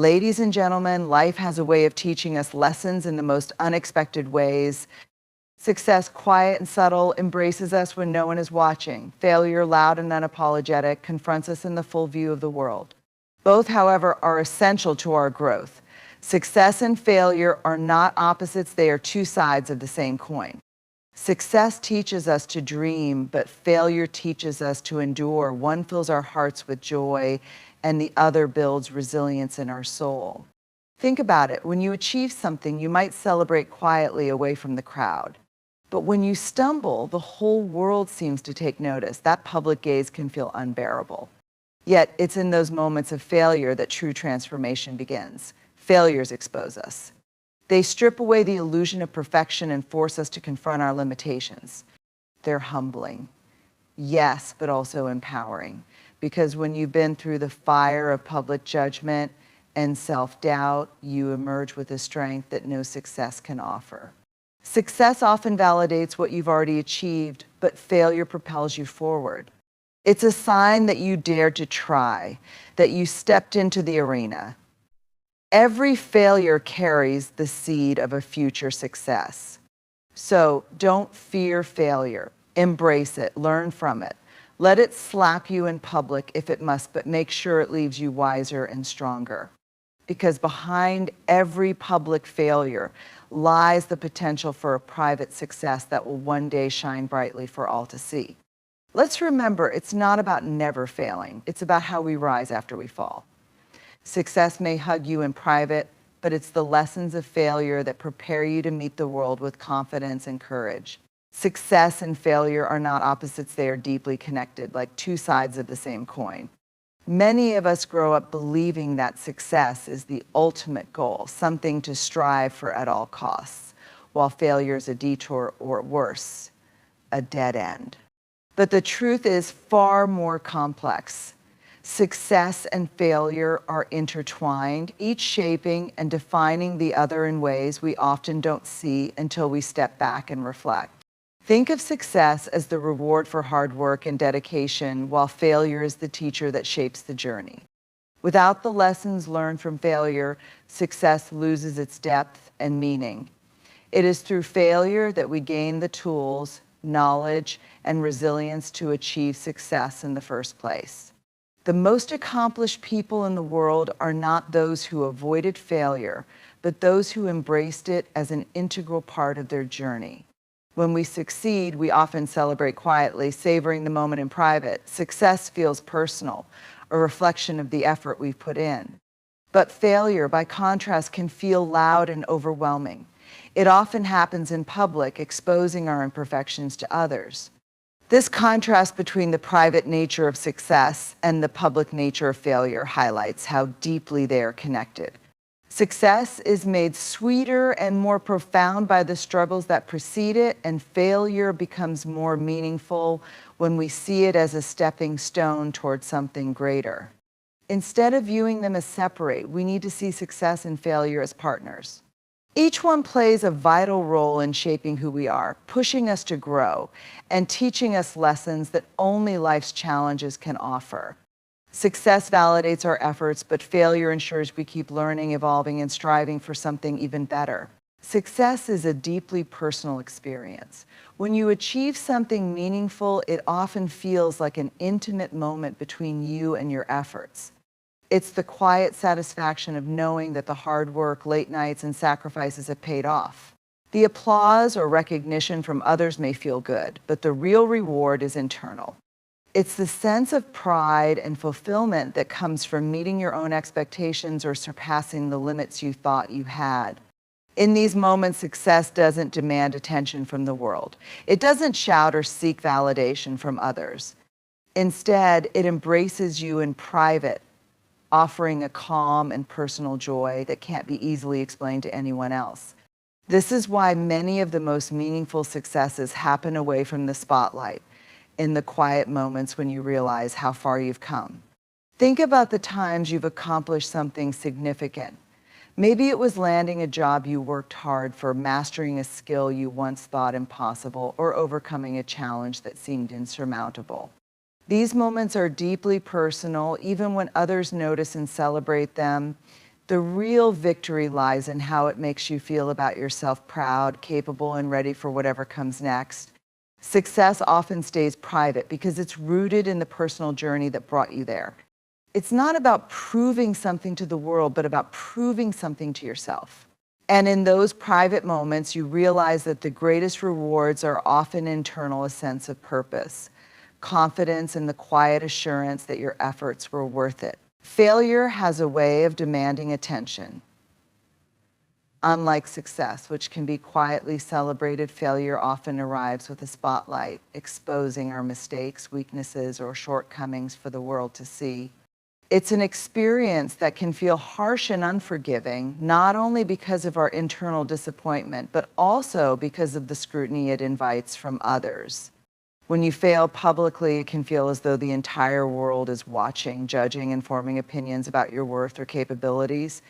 Ladies and gentlemen, life has a way of teaching us lessons in the most unexpected ways. Success, quiet and subtle, embraces us when no one is watching. Failure, loud and unapologetic, confronts us in the full view of the world. Both, however, are essential to our growth. Success and failure are not opposites, they are two sides of the same coin. Success teaches us to dream, but failure teaches us to endure. One fills our hearts with joy, and the other builds resilience in our soul. Think about it. When you achieve something, you might celebrate quietly away from the crowd. But when you stumble, the whole world seems to take notice. That public gaze can feel unbearable. Yet, it's in those moments of failure that true transformation begins. Failures expose us. They strip away the illusion of perfection and force us to confront our limitations. They're humbling. Yes, but also empowering. Because when you've been through the fire of public judgment and self-doubt, you emerge with a strength that no success can offer. Success often validates what you've already achieved, but failure propels you forward. It's a sign that you dared to try, that you stepped into the arena. Every failure carries the seed of a future success. So don't fear failure. Embrace it. Learn from it. Let it slap you in public if it must, but make sure it leaves you wiser and stronger. Because behind every public failure lies the potential for a private success that will one day shine brightly for all to see. Let's remember, it's not about never failing. It's about how we rise after we fall. Success may hug you in private, but it's the lessons of failure that prepare you to meet the world with confidence and courage. Success and failure are not opposites, they are deeply connected, like two sides of the same coin. Many of us grow up believing that success is the ultimate goal, something to strive for at all costs, while failure is a detour or worse, a dead end. But the truth is far more complex. Success and failure are intertwined, each shaping and defining the other in ways we often don't see until we step back and reflect. Think of success as the reward for hard work and dedication, while failure is the teacher that shapes the journey. Without the lessons learned from failure, success loses its depth and meaning. It is through failure that we gain the tools, knowledge, and resilience to achieve success in the first place. The most accomplished people in the world are not those who avoided failure, but those who embraced it as an integral part of their journey. When we succeed, we often celebrate quietly, savoring the moment in private. Success feels personal, a reflection of the effort we've put in. But failure, by contrast, can feel loud and overwhelming. It often happens in public, exposing our imperfections to others. This contrast between the private nature of success and the public nature of failure highlights how deeply they are connected. Success is made sweeter and more profound by the struggles that precede it, and failure becomes more meaningful when we see it as a stepping stone towards something greater. Instead of viewing them as separate, we need to see success and failure as partners. Each one plays a vital role in shaping who we are, pushing us to grow, and teaching us lessons that only life's challenges can offer. Success validates our efforts, but failure ensures we keep learning, evolving, and striving for something even better. Success is a deeply personal experience. When you achieve something meaningful, it often feels like an intimate moment between you and your efforts. It's the quiet satisfaction of knowing that the hard work, late nights, and sacrifices have paid off. The applause or recognition from others may feel good, but the real reward is internal. It's the sense of pride and fulfillment that comes from meeting your own expectations or surpassing the limits you thought you had. In these moments, success doesn't demand attention from the world. It doesn't shout or seek validation from others. Instead, it embraces you in private, offering a calm and personal joy that can't be easily explained to anyone else. This is why many of the most meaningful successes happen away from the spotlight, in the quiet moments when you realize how far you've come. Think about the times you've accomplished something significant. Maybe it was landing a job you worked hard for, mastering a skill you once thought impossible, or overcoming a challenge that seemed insurmountable. These moments are deeply personal, even when others notice and celebrate them. The real victory lies in how it makes you feel about yourself: proud, capable, and ready for whatever comes next. Success often stays private because it's rooted in the personal journey that brought you there. It's not about proving something to the world, but about proving something to yourself. And in those private moments, you realize that the greatest rewards are often internal: a sense of purpose, confidence, and the quiet assurance that your efforts were worth it. Failure has a way of demanding attention. Unlike success, which can be quietly celebrated, failure often arrives with a spotlight, exposing our mistakes, weaknesses, or shortcomings for the world to see. It's an experience that can feel harsh and unforgiving, not only because of our internal disappointment, but also because of the scrutiny it invites from others. When you fail publicly, it can feel as though the entire world is watching, judging, and forming opinions about your worth or capabilities.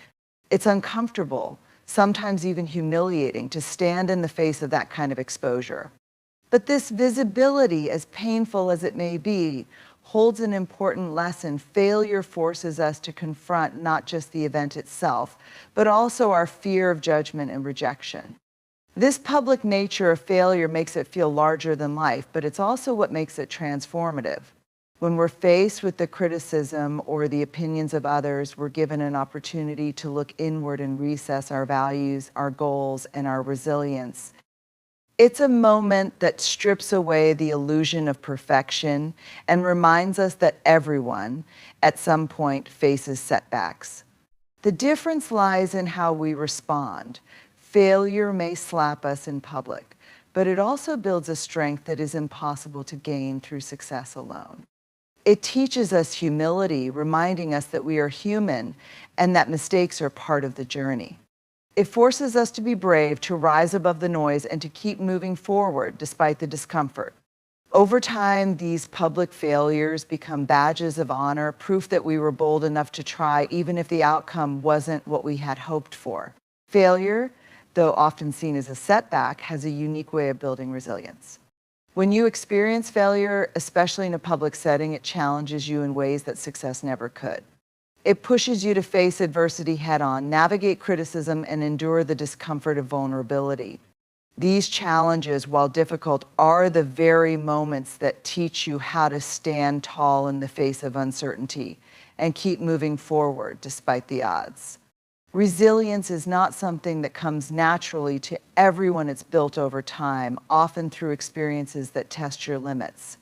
It's uncomfortable, sometimes even humiliating, to stand in the face of that kind of exposure. But this visibility, as painful as it may be, holds an important lesson. Failure forces us to confront not just the event itself, but also our fear of judgment and rejection. This public nature of failure makes it feel larger than life, but it's also what makes it transformative. When we're faced with the criticism or the opinions of others, we're given an opportunity to look inward and reassess our values, our goals, and our resilience. It's a moment that strips away the illusion of perfection and reminds us that everyone, at some point, faces setbacks. The difference lies in how we respond. Failure may slap us in public, but it also builds a strength that is impossible to gain through success alone. It teaches us humility, reminding us that we are human and that mistakes are part of the journey. It forces us to be brave, to rise above the noise, and to keep moving forward despite the discomfort. Over time, these public failures become badges of honor, proof that we were bold enough to try, even if the outcome wasn't what we had hoped for. Failure, though often seen as a setback, has a unique way of building resilience. When you experience failure, especially in a public setting, it challenges you in ways that success never could. It pushes you to face adversity head-on, navigate criticism, and endure the discomfort of vulnerability. These challenges, while difficult, are the very moments that teach you how to stand tall in the face of uncertainty and keep moving forward despite the odds. Resilience is not something that comes naturally to everyone. It's built over time, often through experiences that test your limits.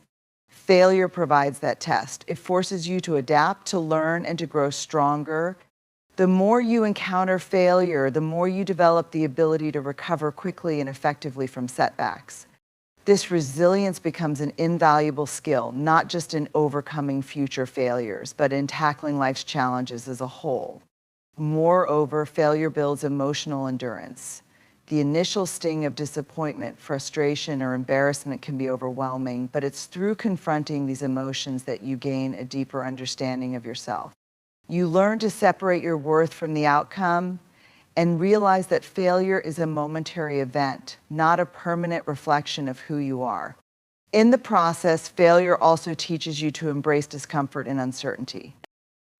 Failure provides that test. It forces you to adapt, to learn, and to grow stronger. The more you encounter failure, the more you develop the ability to recover quickly and effectively from setbacks. This resilience becomes an invaluable skill, not just in overcoming future failures, but in tackling life's challenges as a whole. Moreover, failure builds emotional endurance. The initial sting of disappointment, frustration, or embarrassment can be overwhelming, but it's through confronting these emotions that you gain a deeper understanding of yourself. You learn to separate your worth from the outcome and realize that failure is a momentary event, not a permanent reflection of who you are. In the process, failure also teaches you to embrace discomfort and uncertainty.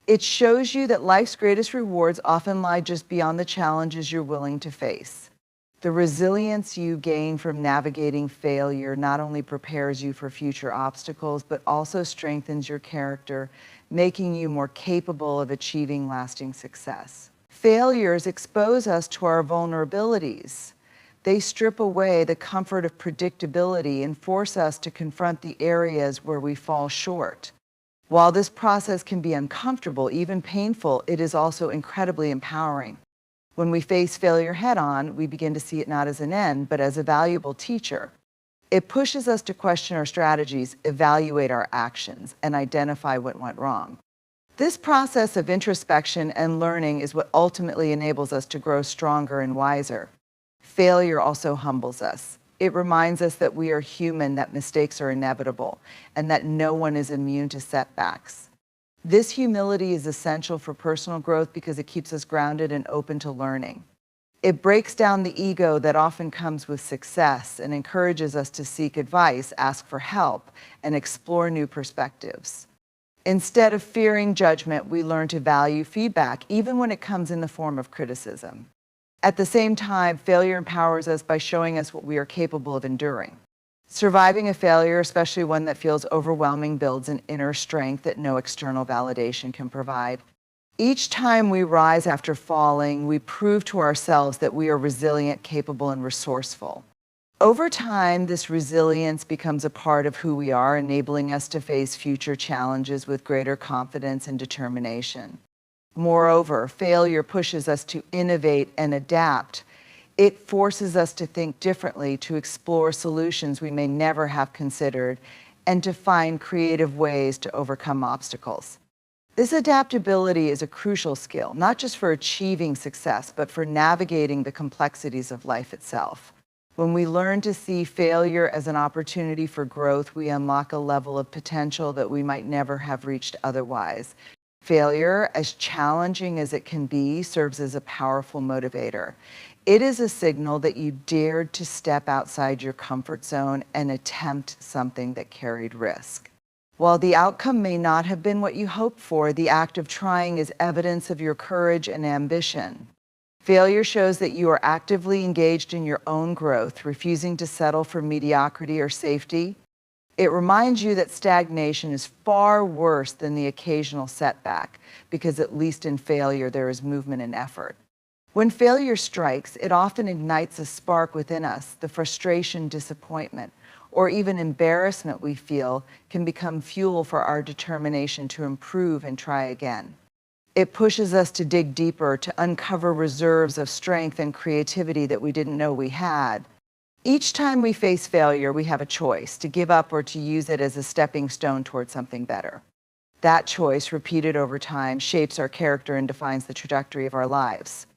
It shows you that life's greatest rewards often lie just beyond the challenges you're willing to face. The resilience you gain from navigating failure not only prepares you for future obstacles, but also strengthens your character, making you more capable of achieving lasting success. Failures expose us to our vulnerabilities. They strip away the comfort of predictability and force us to confront the areas where we fall short. While this process can be uncomfortable, even painful, it is also incredibly empowering. When we face failure head-on, we begin to see it not as an end, but as a valuable teacher. It pushes us to question our strategies, evaluate our actions, and identify what went wrong. This process of introspection and learning is what ultimately enables us to grow stronger and wiser. Failure also humbles us. It reminds us that we are human, that mistakes are inevitable, and that no one is immune to setbacks. This humility is essential for personal growth because it keeps us grounded and open to learning. It breaks down the ego that often comes with success and encourages us to seek advice, ask for help, and explore new perspectives. Instead of fearing judgment, we learn to value feedback, even when it comes in the form of criticism. At the same time, failure empowers us by showing us what we are capable of enduring. Surviving a failure, especially one that feels overwhelming, builds an inner strength that no external validation can provide. Each time we rise after falling, we prove to ourselves that we are resilient, capable, and resourceful. Over time, this resilience becomes a part of who we are, enabling us to face future challenges with greater confidence and determination. Moreover, failure pushes us to innovate and adapt. It forces us to think differently, to explore solutions we may never have considered, and to find creative ways to overcome obstacles. This adaptability is a crucial skill, not just for achieving success, but for navigating the complexities of life itself. When we learn to see failure as an opportunity for growth, we unlock a level of potential that we might never have reached otherwise. Failure, as challenging as it can be, serves as a powerful motivator. It is a signal that you dared to step outside your comfort zone and attempt something that carried risk. While the outcome may not have been what you hoped for, the act of trying is evidence of your courage and ambition. Failure shows that you are actively engaged in your own growth, refusing to settle for mediocrity or safety. It reminds you that stagnation is far worse than the occasional setback, because at least in failure there is movement and effort. When failure strikes, it often ignites a spark within us. The frustration, disappointment, or even embarrassment we feel can become fuel for our determination to improve and try again. It pushes us to dig deeper, to uncover reserves of strength and creativity that we didn't know we had. Each time we face failure, we have a choice to give up or to use it as a stepping stone toward something better. That choice, repeated over time, shapes our character and defines the trajectory of our lives.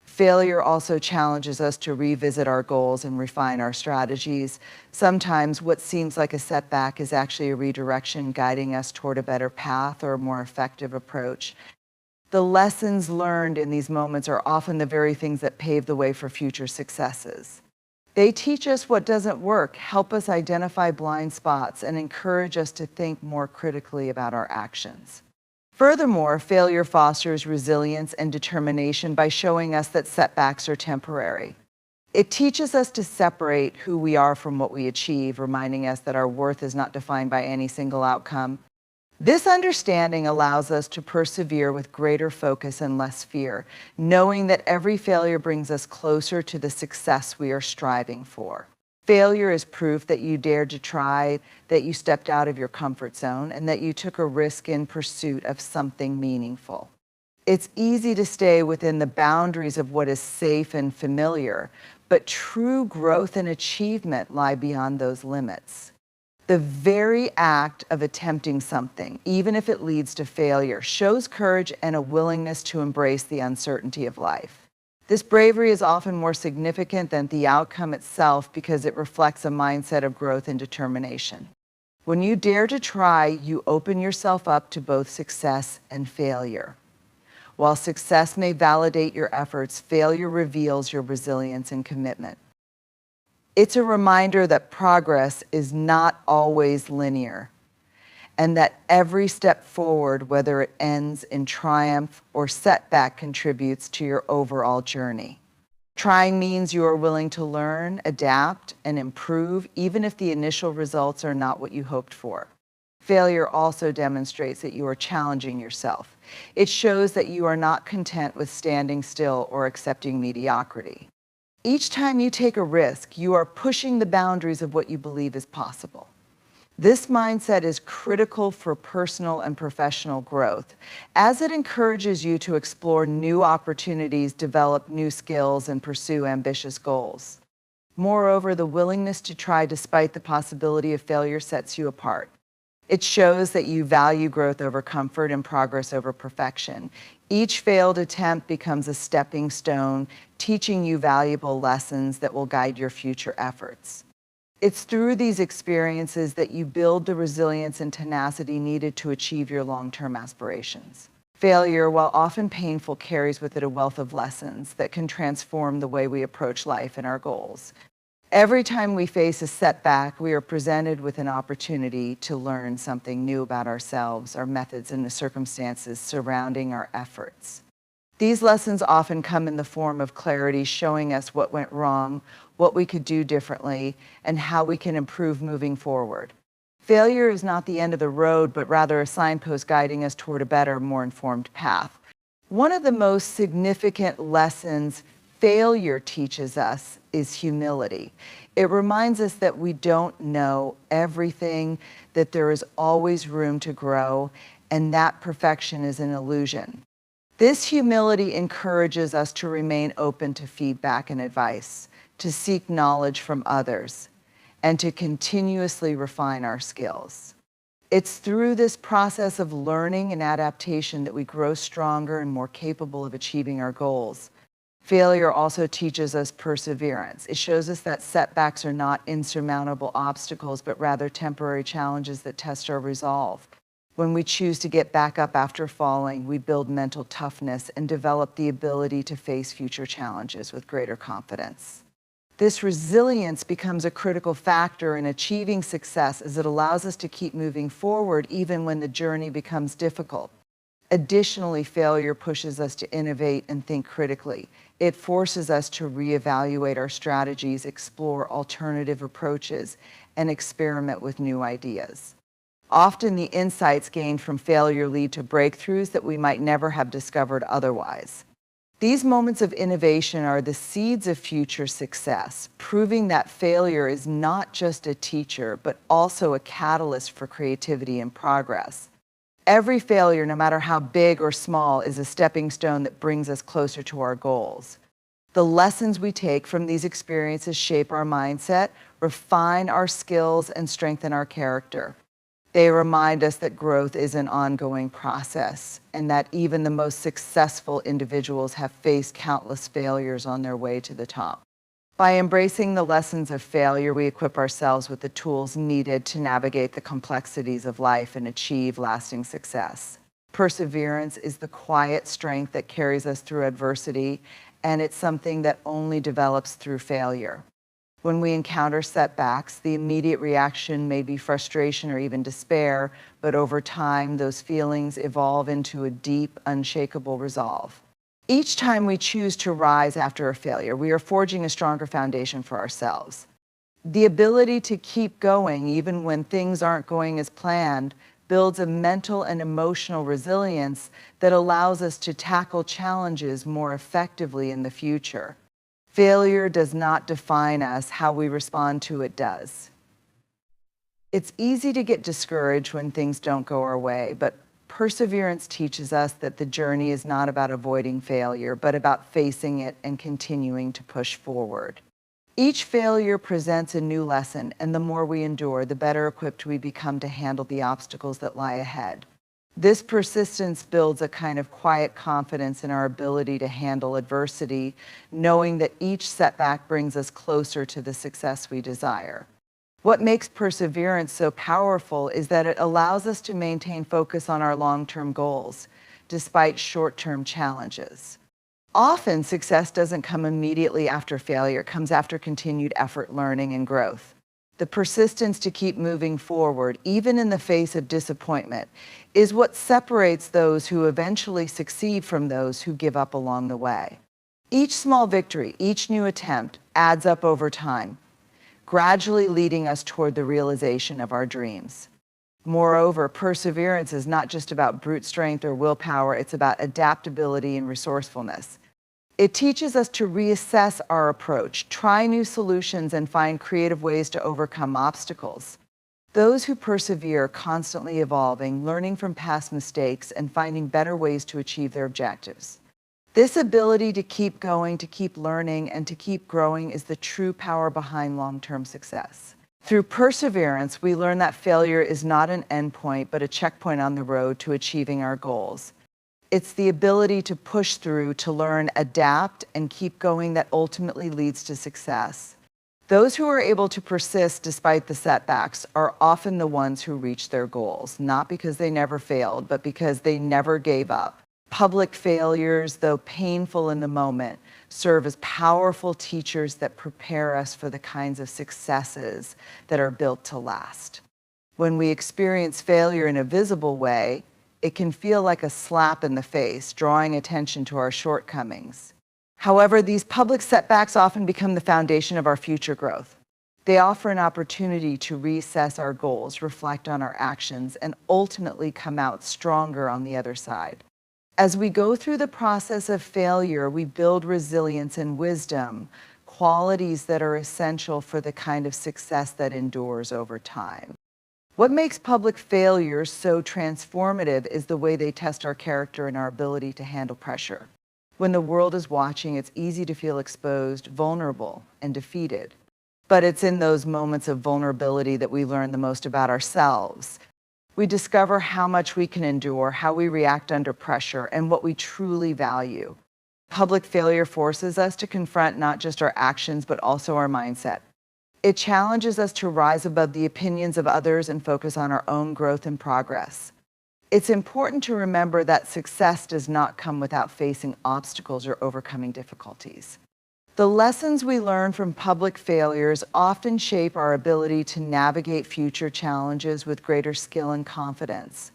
Failure also challenges us to revisit our goals and refine our strategies. Sometimes what seems like a setback is actually a redirection, guiding us toward a better path or a more effective approach. The lessons learned in these moments are often the very things that pave the way for future successes. They teach us what doesn't work, help us identify blind spots, and encourage us to think more critically about our actions. Furthermore, failure fosters resilience and determination by showing us that setbacks are temporary. It teaches us to separate who we are from what we achieve, reminding us that our worth is not defined by any single outcome. This understanding allows us to persevere with greater focus and less fear, knowing that every failure brings us closer to the success we are striving for. Failure is proof that you dared to try, that you stepped out of your comfort zone, and that you took a risk in pursuit of something meaningful. It's easy to stay within the boundaries of what is safe and familiar, but true growth and achievement lie beyond those limits. The very act of attempting something, even if it leads to failure, shows courage and a willingness to embrace the uncertainty of life. This bravery is often more significant than the outcome itself because it reflects a mindset of growth and determination. When you dare to try, you open yourself up to both success and failure. While success may validate your efforts, failure reveals your resilience and commitment. It's a reminder that progress is not always linear, and that every step forward, whether it ends in triumph or setback, contributes to your overall journey. Trying means you are willing to learn, adapt, and improve, even if the initial results are not what you hoped for. Failure also demonstrates that you are challenging yourself. It shows that you are not content with standing still or accepting mediocrity. Each time you take a risk, you are pushing the boundaries of what you believe is possible. This mindset is critical for personal and professional growth, as it encourages you to explore new opportunities, develop new skills, and pursue ambitious goals. Moreover, the willingness to try despite the possibility of failure sets you apart. It shows that you value growth over comfort and progress over perfection. Each failed attempt becomes a stepping stone, teaching you valuable lessons that will guide your future efforts. It's through these experiences that you build the resilience and tenacity needed to achieve your long-term aspirations. Failure, while often painful, carries with it a wealth of lessons that can transform the way we approach life and our goals. Every time we face a setback, we are presented with an opportunity to learn something new about ourselves, our methods, and the circumstances surrounding our efforts. These lessons often come in the form of clarity, showing us what went wrong, what we could do differently, and how we can improve moving forward. Failure is not the end of the road, but rather a signpost guiding us toward a better, more informed path. One of the most significant lessons failure teaches us is humility. It reminds us that we don't know everything, that there is always room to grow, and that perfection is an illusion. This humility encourages us to remain open to feedback and advice, to seek knowledge from others, and to continuously refine our skills. It's through this process of learning and adaptation that we grow stronger and more capable of achieving our goals. Failure also teaches us perseverance. It shows us that setbacks are not insurmountable obstacles, but rather temporary challenges that test our resolve. When we choose to get back up after falling, we build mental toughness and develop the ability to face future challenges with greater confidence. This resilience becomes a critical factor in achieving success as it allows us to keep moving forward even when the journey becomes difficult. Additionally, failure pushes us to innovate and think critically. It forces us to reevaluate our strategies, explore alternative approaches, and experiment with new ideas. Often the insights gained from failure lead to breakthroughs that we might never have discovered otherwise. These moments of innovation are the seeds of future success, proving that failure is not just a teacher, but also a catalyst for creativity and progress. Every failure, no matter how big or small, is a stepping stone that brings us closer to our goals. The lessons we take from these experiences shape our mindset, refine our skills, and strengthen our character. They remind us that growth is an ongoing process and that even the most successful individuals have faced countless failures on their way to the top. By embracing the lessons of failure, we equip ourselves with the tools needed to navigate the complexities of life and achieve lasting success. Perseverance is the quiet strength that carries us through adversity, and it's something that only develops through failure. When we encounter setbacks, the immediate reaction may be frustration or even despair, but over time, those feelings evolve into a deep, unshakable resolve. Each time we choose to rise after a failure, we are forging a stronger foundation for ourselves. The ability to keep going, even when things aren't going as planned, builds a mental and emotional resilience that allows us to tackle challenges more effectively in the future. Failure does not define us, how we respond to it does. It's easy to get discouraged when things don't go our way, but perseverance teaches us that the journey is not about avoiding failure, but about facing it and continuing to push forward. Each failure presents a new lesson, and the more we endure, the better equipped we become to handle the obstacles that lie ahead. This persistence builds a kind of quiet confidence in our ability to handle adversity, knowing that each setback brings us closer to the success we desire. What makes perseverance so powerful is that it allows us to maintain focus on our long-term goals, despite short-term challenges. Often, success doesn't come immediately after failure. It comes after continued effort, learning, and growth. The persistence to keep moving forward, even in the face of disappointment, is what separates those who eventually succeed from those who give up along the way. Each small victory, each new attempt adds up over time, gradually leading us toward the realization of our dreams. Moreover, perseverance is not just about brute strength or willpower, it's about adaptability and resourcefulness. It teaches us to reassess our approach, try new solutions, and find creative ways to overcome obstacles. Those who persevere, constantly evolving, learning from past mistakes, and finding better ways to achieve their objectives. This ability to keep going, to keep learning, and to keep growing is the true power behind long-term success. Through perseverance, we learn that failure is not an endpoint, but a checkpoint on the road to achieving our goals. It's the ability to push through, to learn, adapt, and keep going that ultimately leads to success. Those who are able to persist despite the setbacks are often the ones who reach their goals, not because they never failed, but because they never gave up. Public failures, though painful in the moment, serve as powerful teachers that prepare us for the kinds of successes that are built to last. When we experience failure in a visible way, it can feel like a slap in the face, drawing attention to our shortcomings. However, these public setbacks often become the foundation of our future growth. They offer an opportunity to reassess our goals, reflect on our actions, and ultimately come out stronger on the other side. As we go through the process of failure, we build resilience and wisdom, qualities that are essential for the kind of success that endures over time. What makes public failures so transformative is the way they test our character and our ability to handle pressure. When the world is watching, it's easy to feel exposed, vulnerable, and defeated. But it's in those moments of vulnerability that we learn the most about ourselves. We discover how much we can endure, how we react under pressure, and what we truly value. Public failure forces us to confront not just our actions, but also our mindset. It challenges us to rise above the opinions of others and focus on our own growth and progress. It's important to remember that success does not come without facing obstacles or overcoming difficulties. The lessons we learn from public failures often shape our ability to navigate future challenges with greater skill and confidence.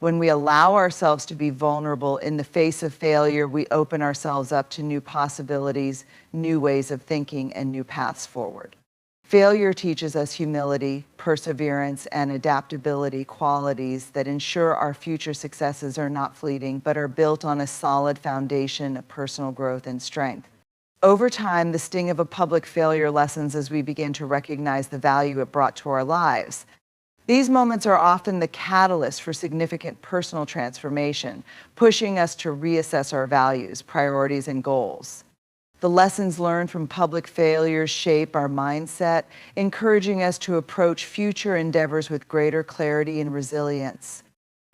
When we allow ourselves to be vulnerable in the face of failure, we open ourselves up to new possibilities, new ways of thinking, and new paths forward. Failure teaches us humility, perseverance, and adaptability, qualities that ensure our future successes are not fleeting, but are built on a solid foundation of personal growth and strength. Over time, the sting of a public failure lessens as we begin to recognize the value it brought to our lives. These moments are often the catalyst for significant personal transformation, pushing us to reassess our values, priorities, and goals. The lessons learned from public failures shape our mindset, encouraging us to approach future endeavors with greater clarity and resilience.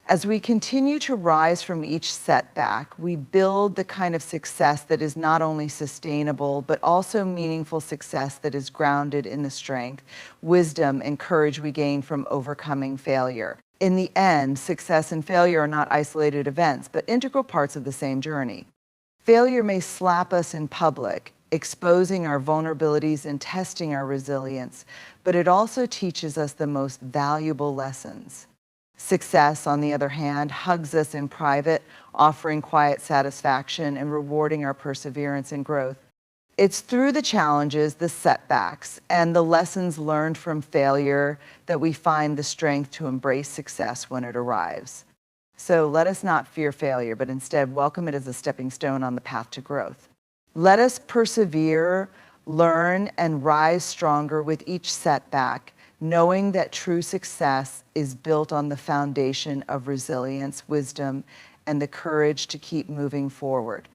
As we continue to rise from each setback, we build the kind of success that is not only sustainable, but also meaningful success that is grounded in the strength, wisdom, and courage we gain from overcoming failure. In the end, success and failure are not isolated events, but integral parts of the same journey. Failure may slap us in public, exposing our vulnerabilities and testing our resilience, but it also teaches us the most valuable lessons. Success, on the other hand, hugs us in private, offering quiet satisfaction and rewarding our perseverance and growth. It's through the challenges, the setbacks, and the lessons learned from failure that we find the strength to embrace success when it arrives. So let us not fear failure, but instead welcome it as a stepping stone on the path to growth. Let us persevere, learn, and rise stronger with each setback, knowing that true success is built on the foundation of resilience, wisdom, and the courage to keep moving forward.